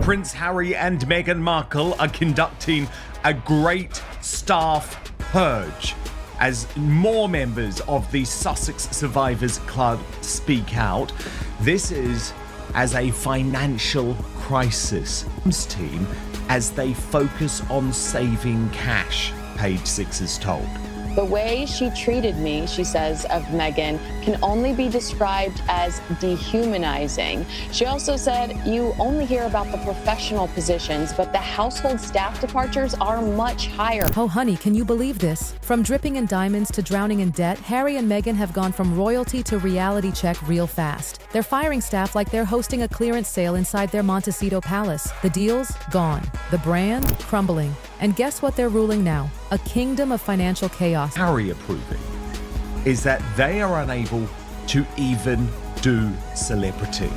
Prince Harry and Meghan Markle are conducting a great staff purge as more members of the Sussex Survivors Club speak out. This is as a financial crisis team as they focus on saving cash, Page Six is told. The way she treated me, she says, of Meghan, can only be described as dehumanizing. She also said, you only hear about the professional positions, but the household staff departures are much higher. Oh, honey, can you believe this? From dripping in diamonds to drowning in debt, Harry and Meghan have gone from royalty to reality check real fast. They're firing staff like they're hosting a clearance sale inside their Montecito palace. The deal's gone. The brand crumbling. And guess what they're ruling now? A kingdom of financial chaos. Harry approving is that they are unable to even do celebrity.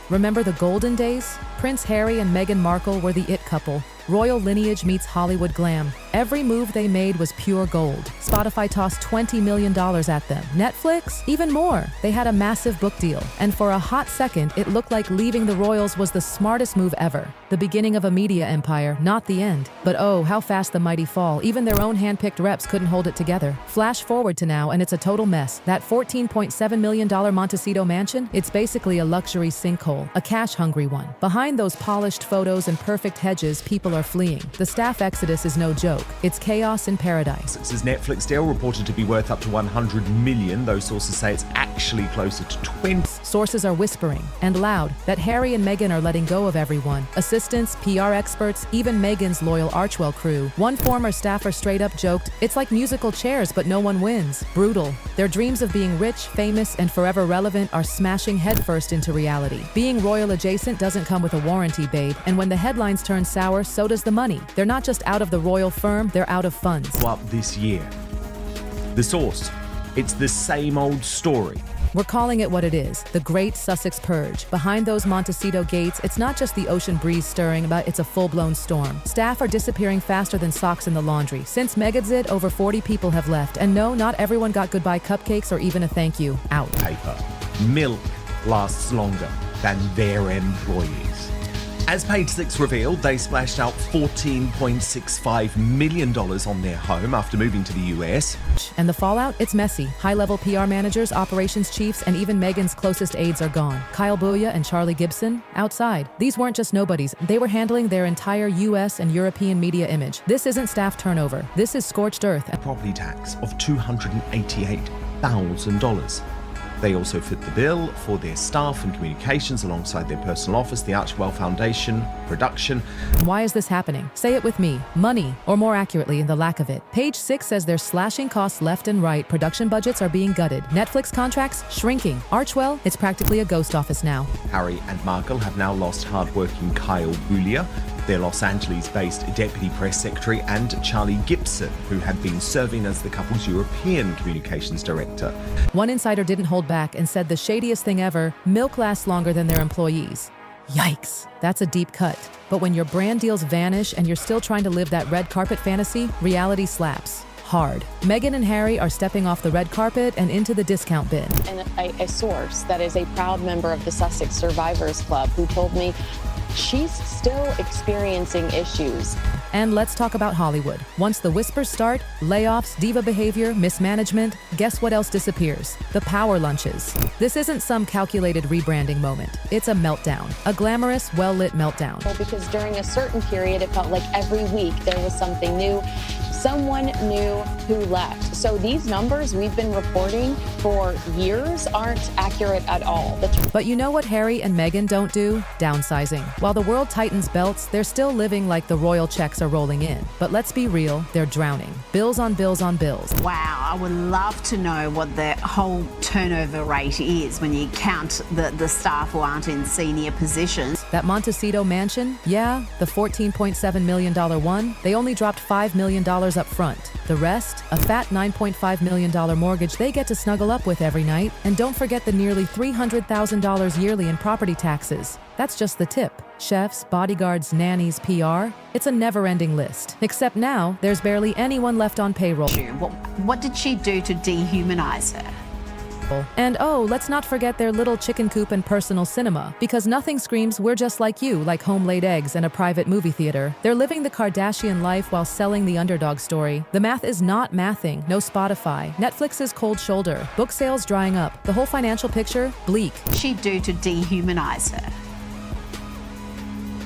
Remember the golden days? Prince Harry and Meghan Markle were the it couple. Royal lineage meets Hollywood glam. Every move they made was pure gold. Spotify tossed $20 million at them. Netflix? Even more. They had a massive book deal. And for a hot second, it looked like leaving the royals was the smartest move ever. The beginning of a media empire, not the end. But oh, how fast the mighty fall. Even their own hand-picked reps couldn't hold it together. Flash forward to now, and it's a total mess. That $14.7 million Montecito mansion? It's basically a luxury sinkhole, a cash-hungry one. Behind those polished photos and perfect hedges, people are fleeing. The staff exodus is no joke. It's chaos in paradise. Sussex's Netflix deal reported to be worth up to $100 million, though sources say it's actually closer to 20. Sources are whispering, and loud, that Harry and Meghan are letting go of everyone. Assistants, PR experts, even Meghan's loyal Archwell crew. One former staffer straight up joked, it's like musical chairs, but no one wins. Brutal. Their dreams of being rich, famous, and forever relevant are smashing headfirst into reality. Being royal adjacent doesn't come with a warranty, babe, and when the headlines turn sour, so does the money. They're not just out of the royal firm, they're out of funds. Up this year. The source, it's the same old story. We're calling it what it is, the Great Sussex Purge. Behind those Montecito gates, it's not just the ocean breeze stirring, but it's a full-blown storm. Staff are disappearing faster than socks in the laundry. Since Megxit, over 40 people have left. And no, not everyone got goodbye cupcakes or even a thank you. Out. Paper. Milk lasts longer than their employees. As Page Six revealed, they splashed out $14.65 million on their home after moving to the US. And the fallout? It's messy. High-level PR managers, operations chiefs, and even Meghan's closest aides are gone. Kyle Booya and Charlie Gibson, outside. These weren't just nobodies. They were handling their entire US and European media image. This isn't staff turnover. This is scorched earth. A property tax of $288,000. They also fit the bill for their staff and communications alongside their personal office, the Archwell Foundation, production. Why is this happening? Say it with me. Money, or more accurately, the lack of it. Page Six says they're slashing costs left and right. Production budgets are being gutted. Netflix contracts shrinking. Archwell, it's practically a ghost office now. Harry and Markle have now lost hard-working Kyle Booya, their Los Angeles-based deputy press secretary, and Charlie Gibson, who had been serving as the couple's European communications director. One insider didn't hold back and said the shadiest thing ever, milk lasts longer than their employees. Yikes, that's a deep cut. But when your brand deals vanish and you're still trying to live that red carpet fantasy, reality slaps. Hard. Meghan and Harry are stepping off the red carpet and into the discount bin. And a source that is a proud member of the Sussex Survivors Club who told me she's still experiencing issues. And let's talk about Hollywood. Once the whispers start, layoffs, diva behavior, mismanagement, guess what else disappears? The power lunches. This isn't some calculated rebranding moment. It's a meltdown. A glamorous, well-lit meltdown. Well, because during a certain period, it felt like every week there was something new. Someone new who left. So these numbers we've been reporting for years aren't accurate at all. But you know what Harry and Meghan don't do? Downsizing. While the world tightens belts, they're still living like the royal checks are rolling in. But let's be real, they're drowning. Bills on bills on bills. Wow, I would love to know what the whole turnover rate is when you count the staff who aren't in senior positions. That Montecito mansion? Yeah, the $14.7 million one, they only dropped $5 million up front. The rest, a fat $9.5 million mortgage they get to snuggle up with every night. And don't forget the nearly $300,000 yearly in property taxes. That's just the tip. Chefs, bodyguards, nannies, PR. It's a never-ending list. Except now, there's barely anyone left on payroll. What did she do to dehumanize her? And oh, let's not forget their little chicken coop and personal cinema, because nothing screams "we're just like you" like home-laid eggs and a private movie theater. They're living the Kardashian life while selling the underdog story. The math is not mathing. No Spotify. Netflix's cold shoulder. Book sales drying up. The whole financial picture, bleak. She'd do to dehumanize her?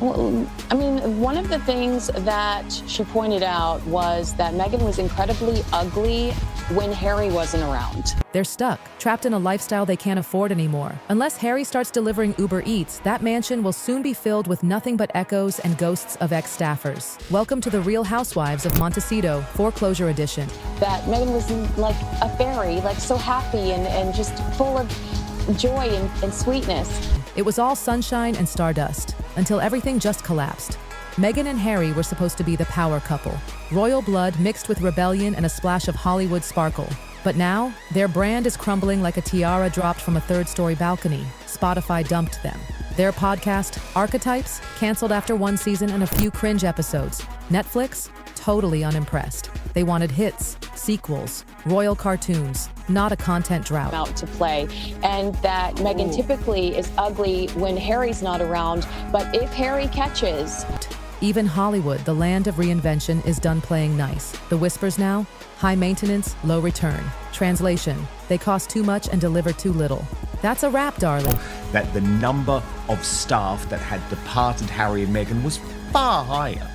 Well, I mean, one of the things that she pointed out was that Meghan was incredibly ugly when Harry wasn't around. They're stuck, trapped in a lifestyle they can't afford anymore. Unless Harry starts delivering Uber Eats, that mansion will soon be filled with nothing but echoes and ghosts of ex-staffers. Welcome to the Real Housewives of Montecito, Foreclosure Edition. That Meghan was like a fairy, like so happy and just full of joy and sweetness. It was all sunshine and stardust, until everything just collapsed. Meghan and Harry were supposed to be the power couple. Royal blood mixed with rebellion and a splash of Hollywood sparkle. But now, their brand is crumbling like a tiara dropped from a third-story balcony. Spotify dumped them. Their podcast, Archetypes, canceled after one season and a few cringe episodes. Netflix, totally unimpressed. They wanted hits, sequels, royal cartoons, not a content drought. Out to play, and that Meghan typically is ugly when Harry's not around, but if Harry catches... Even Hollywood, the land of reinvention, is done playing nice. The whispers now? High maintenance, low return. Translation: they cost too much and deliver too little. That's a wrap, darling. That the number of staff that had departed Harry and Meghan was far higher.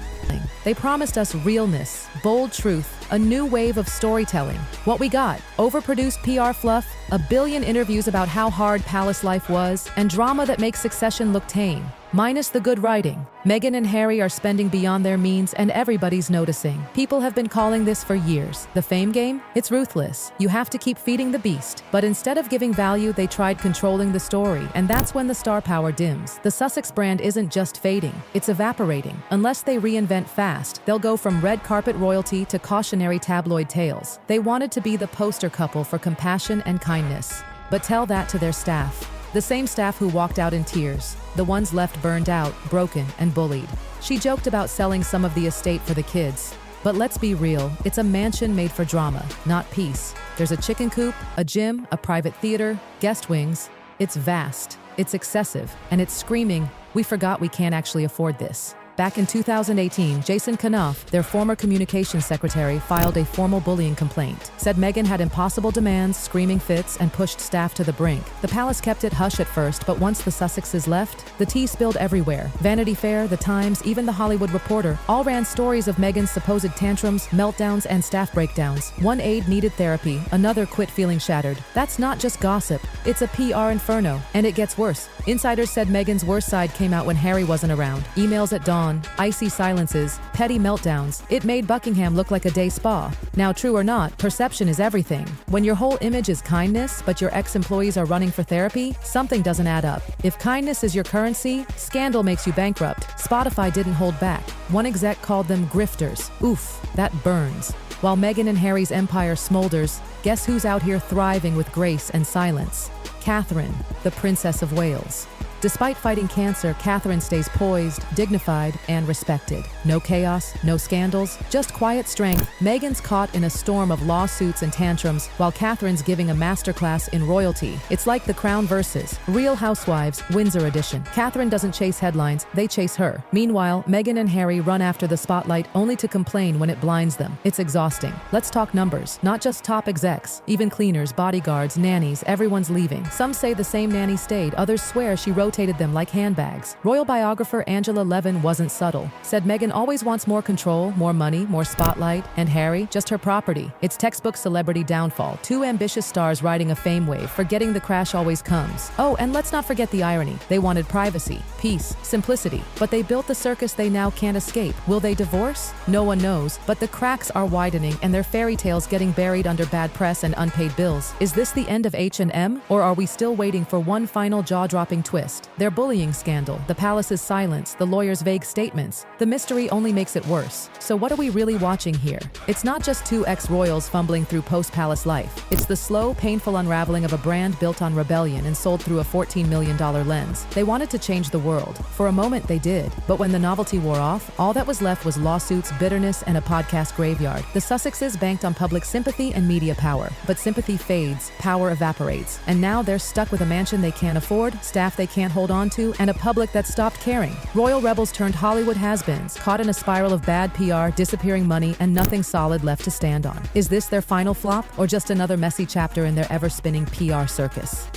They promised us realness, bold truth, a new wave of storytelling. What we got? Overproduced PR fluff, a billion interviews about how hard palace life was, and drama that makes Succession look tame. Minus the good writing. Meghan and Harry are spending beyond their means and everybody's noticing. People have been calling this for years. The fame game? It's ruthless. You have to keep feeding the beast. But instead of giving value, they tried controlling the story, and that's when the star power dims. The Sussex brand isn't just fading, it's evaporating. Unless they reinvent fast, they'll go from red carpet royalty to cautionary tabloid tales. They wanted to be the poster couple for compassion and kindness. But tell that to their staff. The same staff who walked out in tears, the ones left burned out, broken, and bullied. She joked about selling some of the estate for the kids. But let's be real, it's a mansion made for drama, not peace. There's a chicken coop, a gym, a private theater, guest wings. It's vast, it's excessive, and it's screaming, "We forgot we can't actually afford this." Back in 2018, Jason Kanoff, their former communications secretary, filed a formal bullying complaint. Said Meghan had impossible demands, screaming fits, and pushed staff to the brink. The palace kept it hush at first, but once the Sussexes left, the tea spilled everywhere. Vanity Fair, The Times, even The Hollywood Reporter all ran stories of Meghan's supposed tantrums, meltdowns, and staff breakdowns. One aide needed therapy, another quit feeling shattered. That's not just gossip, it's a PR inferno, and it gets worse. Insiders said Meghan's worst side came out when Harry wasn't around. Emails at dawn, icy silences, petty meltdowns. It made Buckingham look like a day spa. Now, true or not, perception is everything. When your whole image is kindness, but your ex-employees are running for therapy, something doesn't add up. If kindness is your currency, scandal makes you bankrupt. Spotify didn't hold back. One exec called them grifters. Oof, that burns. While Meghan and Harry's empire smolders, guess who's out here thriving with grace and silence? Catherine, the Princess of Wales. Despite fighting cancer, Catherine stays poised, dignified, and respected. No chaos, no scandals, just quiet strength. Meghan's caught in a storm of lawsuits and tantrums, while Catherine's giving a masterclass in royalty. It's like The Crown versus Real Housewives, Windsor Edition. Catherine doesn't chase headlines, they chase her. Meanwhile, Meghan and Harry run after the spotlight only to complain when it blinds them. It's exhausting. Let's talk numbers, not just top execs. Even cleaners, bodyguards, nannies, everyone's leaving. Some say the same nanny stayed, others swear she rotated them like handbags. Royal biographer Angela Levin wasn't subtle. Said Meghan always wants more control, more money, more spotlight, and Harry, just her property. It's textbook celebrity downfall. Two ambitious stars riding a fame wave, forgetting the crash always comes. Oh, and let's not forget the irony. They wanted privacy, peace, simplicity, but they built the circus they now can't escape. Will they divorce? No one knows, but the cracks are widening and their fairy tales getting buried under bad press and unpaid bills. Is this the end of H&M, or are we still waiting for one final jaw-dropping twist? worst. Their bullying scandal, the palace's silence, the lawyer's vague statements. The mystery only makes it worse. So what are we really watching here? It's not just two ex-royals fumbling through post-palace life. It's the slow, painful unraveling of a brand built on rebellion and sold through a $14 million lens. They wanted to change the world. For a moment they did. But when the novelty wore off, all that was left was lawsuits, bitterness, and a podcast graveyard. The Sussexes banked on public sympathy and media power. But sympathy fades, power evaporates. And now they're stuck with a mansion they can't afford, staff they can't hold on to, and a public that stopped caring. Royal rebels turned Hollywood has-beens, caught in a spiral of bad PR, disappearing money, and nothing solid left to stand on. Is this their final flop, or just another messy chapter in their ever-spinning PR circus?